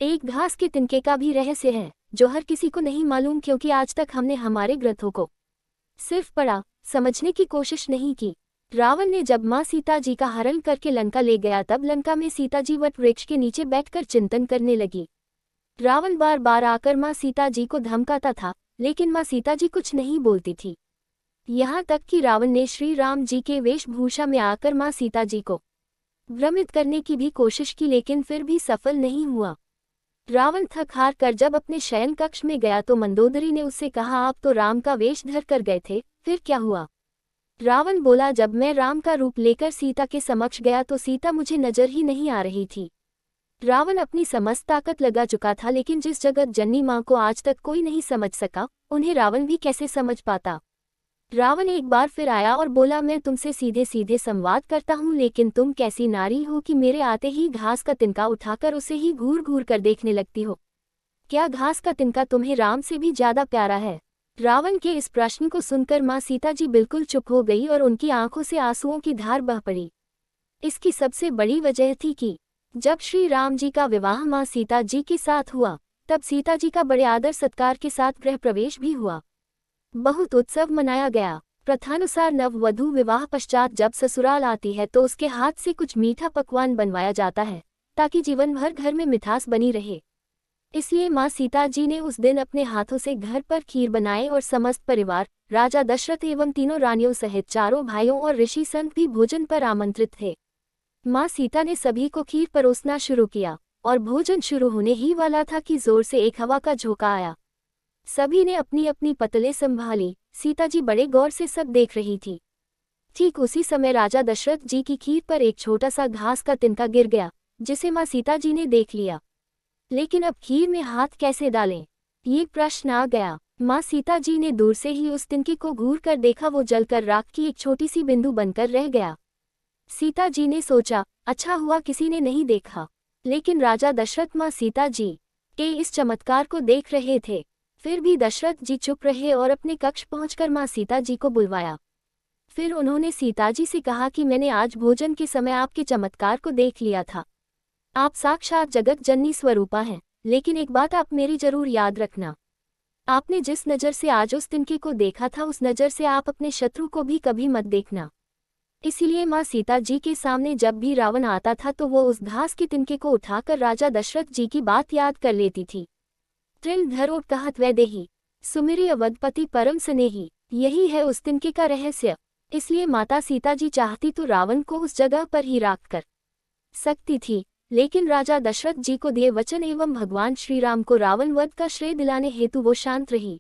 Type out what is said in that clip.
एक घास के तिनके का भी रहस्य है जो हर किसी को नहीं मालूम, क्योंकि आज तक हमने हमारे ग्रंथों को सिर्फ पढ़ा, समझने की कोशिश नहीं की। रावण ने जब माँ सीता जी का हरण करके लंका ले गया, तब लंका में सीता जी वट वृक्ष के नीचे बैठकर चिंतन करने लगी। रावण बार बार आकर माँ सीता जी को धमकाता था, लेकिन माँ सीता जी कुछ नहीं बोलती थी। यहाँ तक कि रावण ने श्री राम जी के वेशभूषा में आकर माँ सीता जी को भ्रमित करने की भी कोशिश की, लेकिन फिर भी सफल नहीं हुआ। रावण थक हार कर जब अपने शयन कक्ष में गया तो मंदोदरी ने उससे कहा, आप तो राम का वेश धर कर गए थे, फिर क्या हुआ? रावण बोला, जब मैं राम का रूप लेकर सीता के समक्ष गया तो सीता मुझे नजर ही नहीं आ रही थी। रावण अपनी समस्त ताकत लगा चुका था, लेकिन जिस जगत जननी माँ को आज तक कोई नहीं समझ सका, उन्हें रावण भी कैसे समझ पाता। रावण एक बार फिर आया और बोला, मैं तुमसे सीधे सीधे संवाद करता हूँ, लेकिन तुम कैसी नारी हो कि मेरे आते ही घास का तिनका उठाकर उसे ही घूर घूर कर देखने लगती हो। क्या घास का तिनका तुम्हें राम से भी ज्यादा प्यारा है? रावण के इस प्रश्न को सुनकर माँ सीता जी बिल्कुल चुप हो गई और उनकी आंखों से आंसुओं की धार बह पड़ी। इसकी सबसे बड़ी वजह थी कि जब श्री राम जी का विवाह माँ सीता जी के साथ हुआ, तब सीता जी का बड़े आदर सत्कार के साथ गृह प्रवेश भी हुआ। बहुत उत्सव मनाया गया। प्रथानुसार नववधू विवाह पश्चात जब ससुराल आती है तो उसके हाथ से कुछ मीठा पकवान बनवाया जाता है, ताकि जीवन भर घर में मिठास बनी रहे। इसलिए माँ सीता जी ने उस दिन अपने हाथों से घर पर खीर बनाए और समस्त परिवार, राजा दशरथ एवं तीनों रानियों सहित चारों भाइयों और ऋषि संत भी भोजन पर आमंत्रित थे। माँ सीता ने सभी को खीर परोसना शुरू किया और भोजन शुरू होने ही वाला था कि जोर से एक हवा का झोंका आया। सभी ने अपनी अपनी पतले संभाली। सीता जी बड़े गौर से सब देख रही थी। ठीक उसी समय राजा दशरथ जी की खीर पर एक छोटा सा घास का तिनका गिर गया, जिसे माँ सीता जी ने देख लिया। लेकिन अब खीर में हाथ कैसे डालें, ये प्रश्न आ गया। माँ सीता जी ने दूर से ही उस तिनके को घूर कर देखा, वो जलकर राख की एक छोटी सी बिंदु बनकर रह गया। सीता जी ने सोचा, अच्छा हुआ किसी ने नहीं देखा। लेकिन राजा दशरथ माँ सीता जी के इस चमत्कार को देख रहे थे। फिर भी दशरथ जी चुप रहे और अपने कक्ष पहुंचकर माँ सीता जी को बुलवाया। फिर उन्होंने सीता जी से कहा कि मैंने आज भोजन के समय आपके चमत्कार को देख लिया था। आप साक्षात जगत जननी स्वरूपा हैं, लेकिन एक बात आप मेरी जरूर याद रखना। आपने जिस नज़र से आज उस तिनके को देखा था, उस नज़र से आप अपने शत्रु को भी कभी मत देखना। इसीलिए माँ सीता जी के सामने जब भी रावण आता था तो वो उस घास के तिनके को उठाकर राजा दशरथ जी की बात याद कर लेती थी। त्रिल धरोट कहत वैदेही, सुमिरि अवधपति परम स्नेही, यही है उस तिनके का रहस्य। इसलिए माता सीता जी चाहती तो रावण को उस जगह पर ही राख कर सकती थी, लेकिन राजा दशरथ जी को दिए वचन एवं भगवान श्री राम को रावण वध का श्रेय दिलाने हेतु वो शांत रही।